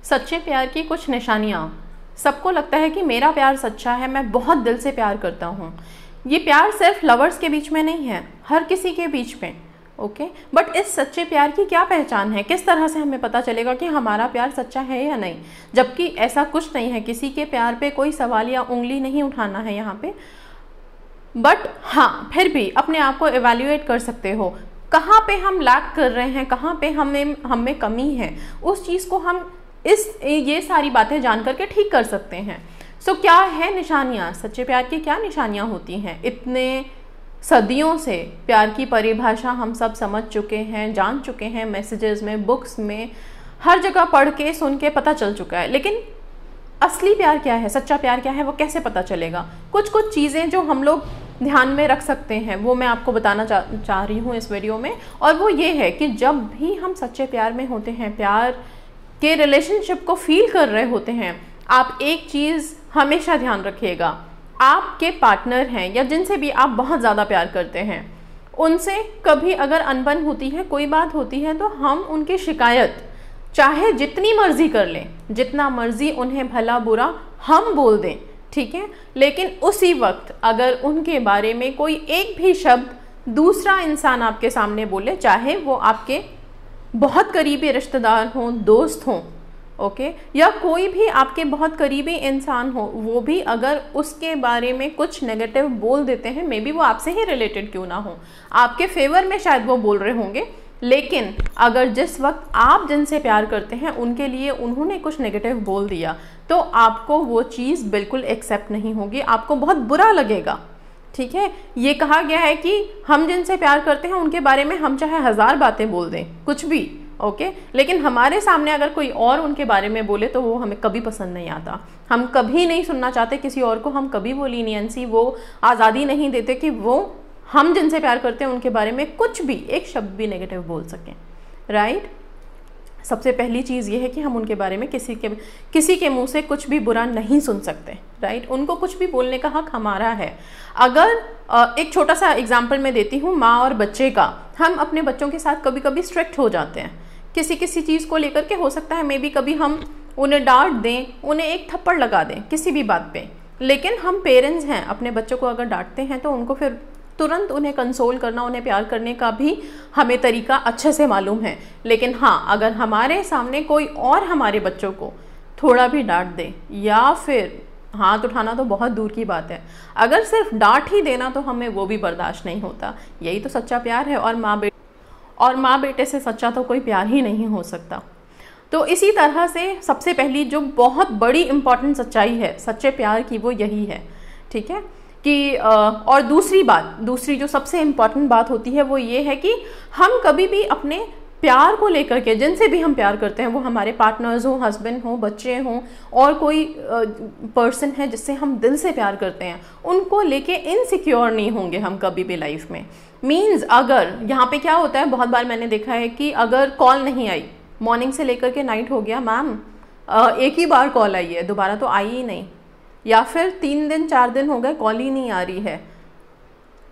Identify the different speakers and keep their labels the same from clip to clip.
Speaker 1: सच्चे प्यार की कुछ निशानियाँ। सबको लगता है कि मेरा प्यार सच्चा है, मैं बहुत दिल से प्यार करता हूँ। ये प्यार सिर्फ लवर्स के बीच में नहीं है, हर किसी के बीच में। ओके, बट इस सच्चे प्यार की क्या पहचान है? किस तरह से हमें पता चलेगा कि हमारा प्यार सच्चा है या नहीं? जबकि ऐसा कुछ नहीं है, किसी के प्यार पे कोई सवाल या उंगली नहीं उठाना है यहाँ पे। बट हाँ, फिर भी अपने आप को एवेल्युएट कर सकते हो, कहाँ पे हम लैक कर रहे हैं, कहाँ पे हमें कमी है, उस चीज़ को हम ये सारी बातें जान करके ठीक कर सकते हैं। सो क्या है निशानियाँ? सच्चे प्यार की क्या निशानियाँ होती हैं? इतने सदियों से प्यार की परिभाषा हम सब समझ चुके हैं, जान चुके हैं, मैसेजेस में, बुक्स में, हर जगह पढ़ के सुन के पता चल चुका है। लेकिन असली प्यार क्या है, सच्चा प्यार क्या है, वो कैसे पता चलेगा? कुछ चीज़ें जो हम लोग ध्यान में रख सकते हैं वो मैं आपको बताना चाह रही हूँ इस वीडियो में। और वो ये है कि जब भी हम सच्चे प्यार में होते हैं, प्यार के रिलेशनशिप को फील कर रहे होते हैं, आप एक चीज़ हमेशा ध्यान रखिएगा, आपके पार्टनर हैं या जिनसे भी आप बहुत ज़्यादा प्यार करते हैं, उनसे कभी अगर अनबन होती है, कोई बात होती है, तो हम उनकी शिकायत चाहे जितनी मर्जी कर लें, जितना मर्जी उन्हें भला बुरा हम बोल दें, ठीक है, लेकिन उसी वक्त अगर उनके बारे में कोई एक भी शब्द दूसरा इंसान आपके सामने बोले, चाहे वो आपके बहुत करीबी रिश्तेदार हों, दोस्त हों, ओके, या कोई भी आपके बहुत करीबी इंसान हो, वो भी अगर उसके बारे में कुछ नेगेटिव बोल देते हैं, मे बी वो आपसे ही रिलेटेड क्यों ना हो, आपके फेवर में शायद वो बोल रहे होंगे, लेकिन अगर जिस वक्त आप जिनसे प्यार करते हैं उनके लिए उन्होंने कुछ नेगेटिव बोल दिया, तो आपको वो चीज़ बिल्कुल एक्सेप्ट नहीं होगी, आपको बहुत बुरा लगेगा। ठीक है, ये कहा गया है कि हम जिनसे प्यार करते हैं उनके बारे में हम चाहे 1000 बातें बोल दें, कुछ भी, ओके, लेकिन हमारे सामने अगर कोई और उनके बारे में बोले तो वो हमें कभी पसंद नहीं आता। हम कभी नहीं सुनना चाहते किसी और को, हम कभी वो लीनियंसी, वो आज़ादी नहीं देते कि वो हम जिनसे प्यार करते हैं उनके बारे में कुछ भी, एक शब्द भी नेगेटिव बोल सकें, राइट। सबसे पहली चीज़ ये है कि हम उनके बारे में किसी के मुंह से कुछ भी बुरा नहीं सुन सकते, राइट। उनको कुछ भी बोलने का हक हमारा है। अगर एक छोटा सा एग्जाम्पल मैं देती हूँ माँ और बच्चे का। हम अपने बच्चों के साथ कभी कभी स्ट्रिक्ट हो जाते हैं किसी चीज़ को लेकर के, हो सकता है मे बी कभी हम उन्हें डांट दें, उन्हें एक थप्पड़ लगा दें किसी भी बात पे, लेकिन हम पेरेंट्स हैं, अपने बच्चों को अगर डांटते हैं तो उनको फिर तुरंत उन्हें कंसोल करना, उन्हें प्यार करने का भी हमें तरीका अच्छे से मालूम है। लेकिन हाँ, अगर हमारे सामने कोई और हमारे बच्चों को थोड़ा भी डांट दे या फिर हाथ उठाना तो बहुत दूर की बात है, अगर सिर्फ डांट ही देना तो हमें वो भी बर्दाश्त नहीं होता। यही तो सच्चा प्यार है, और माँ बेटे से सच्चा तो कोई प्यार ही नहीं हो सकता। तो इसी तरह से सबसे पहली जो बहुत बड़ी इम्पॉर्टेंट सच्चाई है सच्चे प्यार की, वो यही है, ठीक है, कि और दूसरी जो सबसे इम्पॉर्टेंट बात होती है वो ये है कि हम कभी भी अपने प्यार को लेकर के, जिनसे भी हम प्यार करते हैं, वो हमारे पार्टनर्स हों, हस्बैंड हों, बच्चे हों, और कोई पर्सन है जिससे हम दिल से प्यार करते हैं, उनको लेके इनसिक्योर नहीं होंगे हम कभी भी लाइफ में। मीन्स अगर यहाँ पे क्या होता है, बहुत बार मैंने देखा है कि अगर कॉल नहीं आई, मॉर्निंग से लेकर के नाइट हो गया, मैम एक ही बार कॉल आई है, दोबारा तो आई ही नहीं, या फिर 3 दिन 4 दिन हो गए कॉल ही नहीं आ रही है।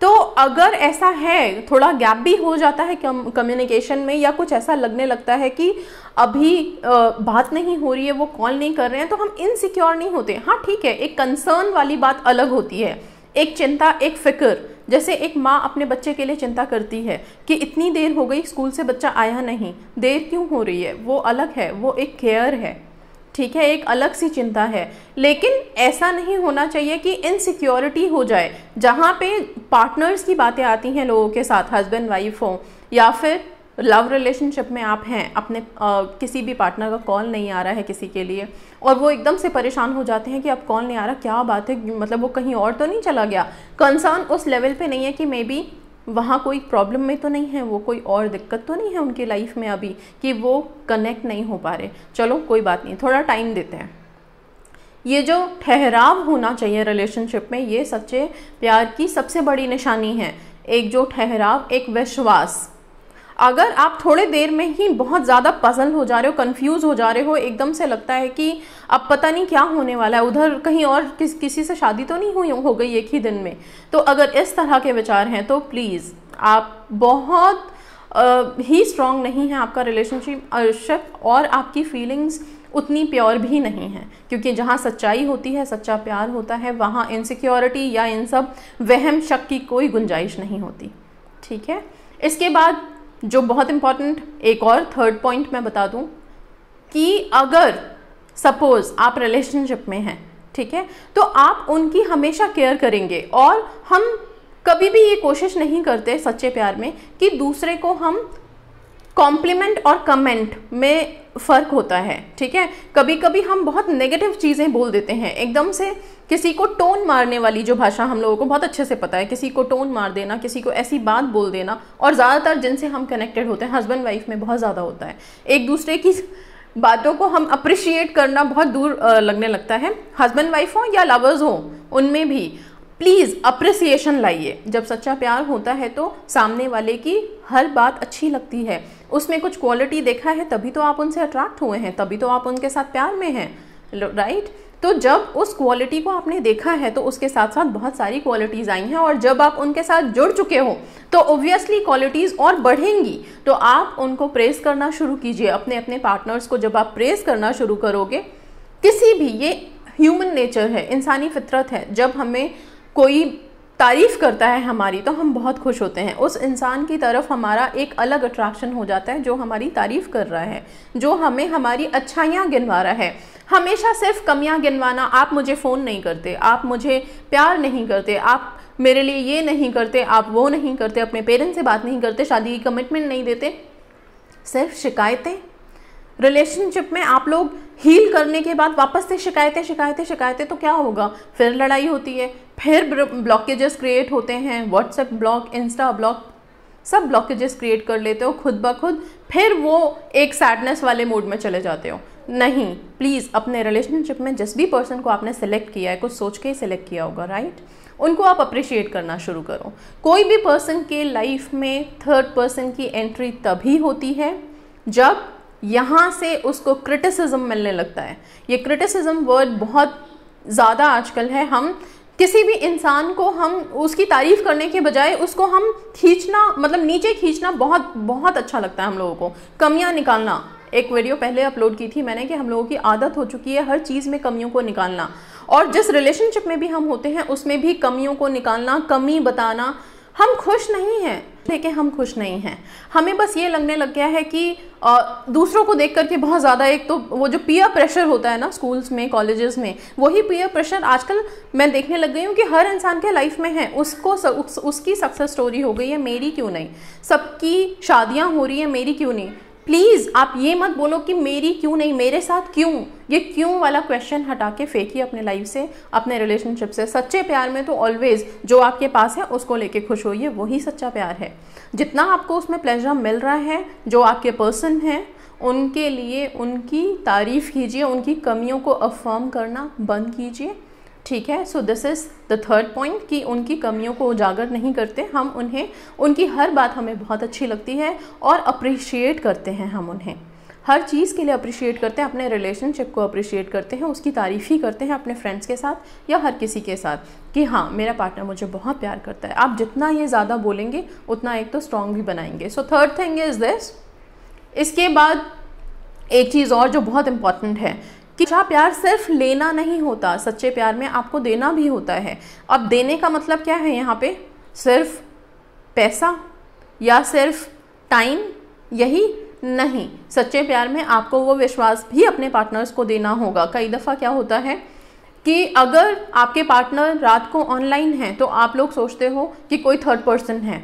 Speaker 1: तो अगर ऐसा है, थोड़ा गैप भी हो जाता है कम्युनिकेशन में, या कुछ ऐसा लगने लगता है कि अभी बात नहीं हो रही है, वो कॉल नहीं कर रहे हैं, तो हम इनसिक्योर नहीं होते। हाँ ठीक है, एक कंसर्न वाली बात अलग होती है, एक चिंता, एक फिक्र, जैसे एक माँ अपने बच्चे के लिए चिंता करती है कि इतनी देर हो गई, स्कूल से बच्चा आया नहीं, देर क्यों हो रही है, वो अलग है, वो एक केयर है, ठीक है, एक अलग सी चिंता है। लेकिन ऐसा नहीं होना चाहिए कि इनसिक्योरिटी हो जाए। जहाँ पे पार्टनर्स की बातें आती हैं लोगों के साथ, हस्बैंड वाइफ हो या फिर लव रिलेशनशिप में आप हैं, अपने किसी भी पार्टनर का कॉल नहीं आ रहा है किसी के लिए, और वो एकदम से परेशान हो जाते हैं कि अब कॉल नहीं आ रहा, क्या बात है, मतलब वो कहीं और तो नहीं चला गया। कंसर्न उस लेवल पे नहीं है कि मे बी वहाँ कोई प्रॉब्लम में तो नहीं है, वो कोई और दिक्कत तो नहीं है उनकी लाइफ में अभी कि वो कनेक्ट नहीं हो पा रहे। चलो कोई बात नहीं, थोड़ा टाइम देते हैं। ये जो ठहराव होना चाहिए रिलेशनशिप में, ये सच्चे प्यार की सबसे बड़ी निशानी है। एक जो ठहराव, एक विश्वास। अगर आप थोड़े देर में ही बहुत ज़्यादा पजल हो जा रहे हो, कंफ्यूज हो जा रहे हो, एकदम से लगता है कि अब पता नहीं क्या होने वाला है, उधर कहीं और किसी से शादी तो नहीं हो गई एक ही दिन में, तो अगर इस तरह के विचार हैं तो प्लीज़ आप बहुत ही स्ट्रांग नहीं है आपका रिलेशनशिप और आपकी फीलिंग्स उतनी प्योर भी नहीं है, क्योंकि जहाँ सच्चाई होती है, सच्चा प्यार होता है, वहाँ इनसिक्योरिटी या इन सब वहम शक की कोई गुंजाइश नहीं होती। ठीक है, इसके बाद जो बहुत इंपॉर्टेंट एक और थर्ड पॉइंट मैं बता दूं कि अगर सपोज आप रिलेशनशिप में हैं, ठीक है, तो आप उनकी हमेशा केयर करेंगे, और हम कभी भी ये कोशिश नहीं करते सच्चे प्यार में कि दूसरे को हम कॉम्प्लीमेंट और कमेंट में फ़र्क होता है। ठीक है, कभी कभी हम बहुत नेगेटिव चीज़ें बोल देते हैं, एकदम से किसी को टोन मारने वाली जो भाषा हम लोगों को बहुत अच्छे से पता है, किसी को टोन मार देना, किसी को ऐसी बात बोल देना, और ज़्यादातर जिनसे हम कनेक्टेड होते हैं हस्बैंड वाइफ में बहुत ज़्यादा होता है, एक दूसरे की बातों को हम अप्रिशिएट करना बहुत दूर लगने लगता है। हस्बैंड वाइफ हो या लवर्स हो, उनमें भी प्लीज़ अप्रिसिएशन लाइए। जब सच्चा प्यार होता है तो सामने वाले की हर बात अच्छी लगती है, उसमें कुछ क्वालिटी देखा है तभी तो आप उनसे अट्रैक्ट हुए हैं, तभी तो आप उनके साथ प्यार में हैं, राइट। तो जब उस क्वालिटी को आपने देखा है तो उसके साथ साथ बहुत सारी क्वालिटीज़ आई हैं, और जब आप उनके साथ जुड़ चुके हो तो ऑब्वियसली क्वालिटीज़ और बढ़ेंगी। तो आप उनको प्रेस करना शुरू कीजिए, अपने अपने पार्टनर्स को जब आप प्रेस करना शुरू करोगे, किसी भी, ये ह्यूमन नेचर है, इंसानी फितरत है, जब हमें कोई तारीफ़ करता है हमारी तो हम बहुत खुश होते हैं, उस इंसान की तरफ हमारा एक अलग अट्रैक्शन हो जाता है जो हमारी तारीफ़ कर रहा है, जो हमें हमारी अच्छाइयाँ गिनवा रहा है। हमेशा सिर्फ कमियां गिनवाना, आप मुझे फ़ोन नहीं करते, आप मुझे प्यार नहीं करते, आप मेरे लिए ये नहीं करते, आप वो नहीं करते, अपने पेरेंट्स से बात नहीं करते, शादी की कमिटमेंट नहीं देते, सिर्फ शिकायतें। रिलेशनशिप में आप लोग हील करने के बाद वापस से शिकायतें शिकायतें शिकायतें, तो क्या होगा, फिर लड़ाई होती है, फिर ब्लॉकेजेस क्रिएट होते हैं, व्हाट्सएप ब्लॉक, इंस्टा ब्लॉक, सब ब्लॉकेजेस क्रिएट कर लेते हो खुद ब खुद, फिर वो एक सैडनेस वाले मूड में चले जाते हो। नहीं, प्लीज़ अपने रिलेशनशिप में जिस भी पर्सन को आपने सेलेक्ट किया है, कुछ सोच के ही सेलेक्ट किया होगा, राइट, उनको आप अप्रिशिएट करना शुरू करो। कोई भी पर्सन के लाइफ में थर्ड पर्सन की एंट्री तभी होती है जब यहाँ से उसको क्रिटिसिज्म मिलने लगता है। ये क्रिटिसिज्म वर्ड बहुत ज़्यादा आजकल है, हम किसी भी इंसान को हम उसकी तारीफ़ करने के बजाय उसको हम खींचना, मतलब नीचे खींचना बहुत बहुत अच्छा लगता है हम लोगों को, कमियां निकालना। एक वीडियो पहले अपलोड की थी मैंने कि हम लोगों की आदत हो चुकी है हर चीज़ में कमियों को निकालना, और जिस रिलेशनशिप में भी हम होते हैं उसमें भी कमियों को निकालना, कमी बताना। हम खुश नहीं हैं, लेकिन हम खुश नहीं हैं, हमें बस ये लगने लग गया है कि दूसरों को देख करके बहुत ज़्यादा, एक तो वो जो पीयर प्रेशर होता है ना स्कूल्स में, कॉलेजेस में, वही पीयर प्रेशर आजकल मैं देखने लग गई हूँ कि हर इंसान के लाइफ में है। उसको उसकी सक्सेस स्टोरी हो गई है, मेरी क्यों नहीं, सबकी शादियाँ हो रही हैं, मेरी क्यों नहीं। प्लीज़ आप ये मत बोलो कि मेरी क्यों नहीं, मेरे साथ क्यों, ये क्यों वाला क्वेश्चन हटा के फेंकिए अपने लाइफ से, अपने रिलेशनशिप से। सच्चे प्यार में तो ऑलवेज जो आपके पास है उसको लेके खुश होइए, वही सच्चा प्यार है। जितना आपको उसमें प्लेजर मिल रहा है, जो आपके पर्सन हैं उनके लिए उनकी तारीफ़ कीजिए, उनकी कमियों को अफर्म करना बंद कीजिए। ठीक है, so this is the third point कि उनकी कमियों को उजागर नहीं करते हम उन्हें, उनकी हर बात हमें बहुत अच्छी लगती है और अप्रिशिएट करते हैं, हम उन्हें हर चीज़ के लिए अप्रिशिएट करते हैं, अपने रिलेशनशिप को अप्रिशिएट करते हैं, उसकी तारीफ़ ही करते हैं अपने फ्रेंड्स के साथ या हर किसी के साथ कि हाँ मेरा पार्टनर मुझे बहुत प्यार करता है। आप जितना ये ज़्यादा बोलेंगे उतना एक तो स्ट्रॉन्ग भी बनाएंगे। So third thing is this. इसके बाद एक चीज़ और जो बहुत इम्पॉर्टेंट है कि सच्चा प्यार सिर्फ लेना नहीं होता, सच्चे प्यार में आपको देना भी होता है। अब देने का मतलब क्या है यहाँ पे, सिर्फ पैसा या सिर्फ टाइम, यही नहीं। सच्चे प्यार में आपको वो विश्वास भी अपने पार्टनर्स को देना होगा। कई दफ़ा क्या होता है कि अगर आपके पार्टनर रात को ऑनलाइन है तो आप लोग सोचते हो कि कोई थर्ड पर्सन है।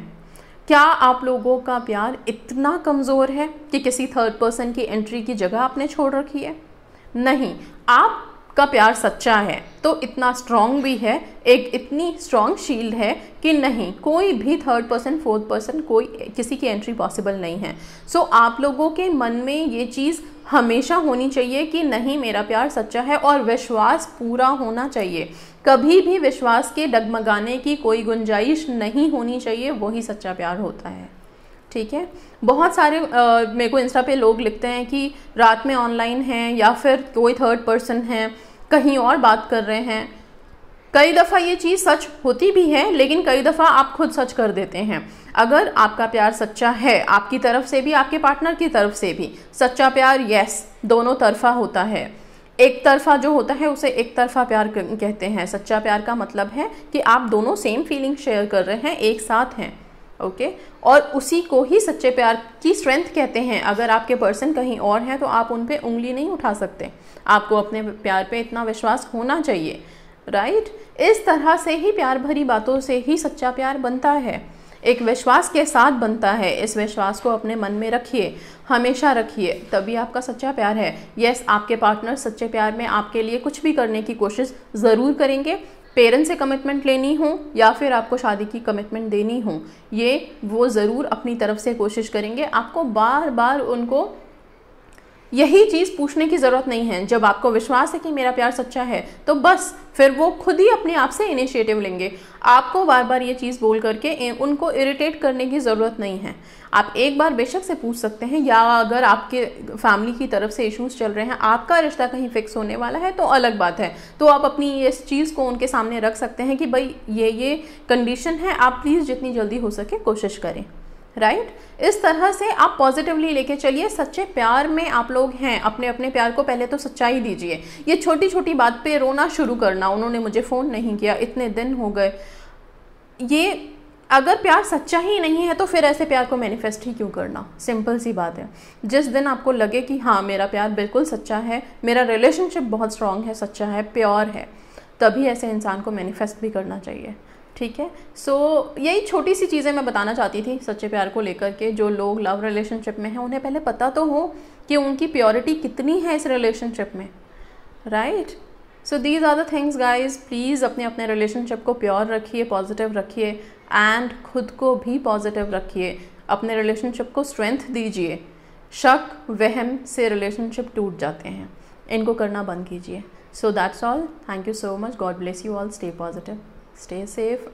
Speaker 1: क्या आप लोगों का प्यार इतना कमज़ोर है कि किसी थर्ड पर्सन की एंट्री की जगह आपने छोड़ रखी है? नहीं, आपका प्यार सच्चा है तो इतना स्ट्रॉन्ग भी है, एक इतनी स्ट्रॉन्ग शील्ड है कि नहीं, कोई भी थर्ड पर्सन, फोर्थ पर्सन, कोई किसी की एंट्री पॉसिबल नहीं है। सो आप लोगों के मन में ये चीज़ हमेशा होनी चाहिए कि नहीं, मेरा प्यार सच्चा है, और विश्वास पूरा होना चाहिए। कभी भी विश्वास के डगमगाने की कोई गुंजाइश नहीं होनी चाहिए, वही सच्चा प्यार होता है। ठीक है, बहुत सारे मेरे को इंस्टा पे लोग लिखते हैं कि रात में ऑनलाइन हैं या फिर कोई थर्ड पर्सन है, कहीं और बात कर रहे हैं। कई दफ़ा ये चीज़ सच होती भी है, लेकिन कई दफ़ा आप खुद सच कर देते हैं। अगर आपका प्यार सच्चा है, आपकी तरफ से भी आपके पार्टनर की तरफ से भी, सच्चा प्यार यस दोनों तरफा होता है। एक तरफा जो होता है उसे एक तरफा प्यार कहते हैं। सच्चा प्यार का मतलब है कि आप दोनों सेम फीलिंग शेयर कर रहे हैं, एक साथ हैं, ओके। और उसी को ही सच्चे प्यार की स्ट्रेंथ कहते हैं। अगर आपके पर्सन कहीं और हैं तो आप उन पे उंगली नहीं उठा सकते। आपको अपने प्यार पे इतना विश्वास होना चाहिए, राइट। इस तरह से ही प्यार भरी बातों से ही सच्चा प्यार बनता है, एक विश्वास के साथ बनता है। इस विश्वास को अपने मन में रखिए, हमेशा रखिए, तभी आपका सच्चा प्यार है। यस, आपके पार्टनर सच्चे प्यार में आपके लिए कुछ भी करने की कोशिश ज़रूर करेंगे। पेरेंट्स से कमिटमेंट लेनी हो या फिर आपको शादी की कमिटमेंट देनी हो, ये वो ज़रूर अपनी तरफ से कोशिश करेंगे। आपको बार बार उनको यही चीज़ पूछने की ज़रूरत नहीं है। जब आपको विश्वास है कि मेरा प्यार सच्चा है तो बस फिर वो खुद ही अपने आप से इनिशिएटिव लेंगे। आपको बार बार ये चीज़ बोल करके उनको इरिटेट करने की ज़रूरत नहीं है। आप एक बार बेशक से पूछ सकते हैं, या अगर आपके फैमिली की तरफ से इश्यूज चल रहे हैं, आपका रिश्ता कहीं फिक्स होने वाला है तो अलग बात है, तो आप अपनी इस चीज़ को उनके सामने रख सकते हैं कि भाई ये कंडीशन है, आप प्लीज़ जितनी जल्दी हो सके कोशिश करें, राइट। इस तरह से आप पॉजिटिवली लेके चलिए। सच्चे प्यार में आप लोग हैं, अपने अपने प्यार को पहले तो सच्चाई दीजिए। ये छोटी छोटी बात पे रोना शुरू करना, उन्होंने मुझे फ़ोन नहीं किया, इतने दिन हो गए, ये अगर प्यार सच्चा ही नहीं है तो फिर ऐसे प्यार को मैनिफेस्ट ही क्यों करना। सिंपल सी बात है। जिस दिन आपको लगे कि हाँ मेरा प्यार बिल्कुल सच्चा है, मेरा रिलेशनशिप बहुत स्ट्रांग है, सच्चा है, प्योर है, तभी ऐसे इंसान को मैनिफेस्ट भी करना चाहिए, ठीक है। सो यही छोटी सी चीज़ें मैं बताना चाहती थी सच्चे प्यार को लेकर के। जो लोग लव रिलेशनशिप में हैं उन्हें पहले पता तो हो कि उनकी प्योरिटी कितनी है इस रिलेशनशिप में, right. So these are the things guys. Please अपने अपने रिलेशनशिप को प्योर रखिए, पॉजिटिव रखिए, एंड खुद को भी पॉजिटिव रखिए। अपने रिलेशनशिप को स्ट्रेंथ दीजिए। शक वहम से रिलेशनशिप टूट जाते हैं, इनको करना बंद कीजिए। So that's all. Thank you so much. God bless you all. Stay positive, stay safe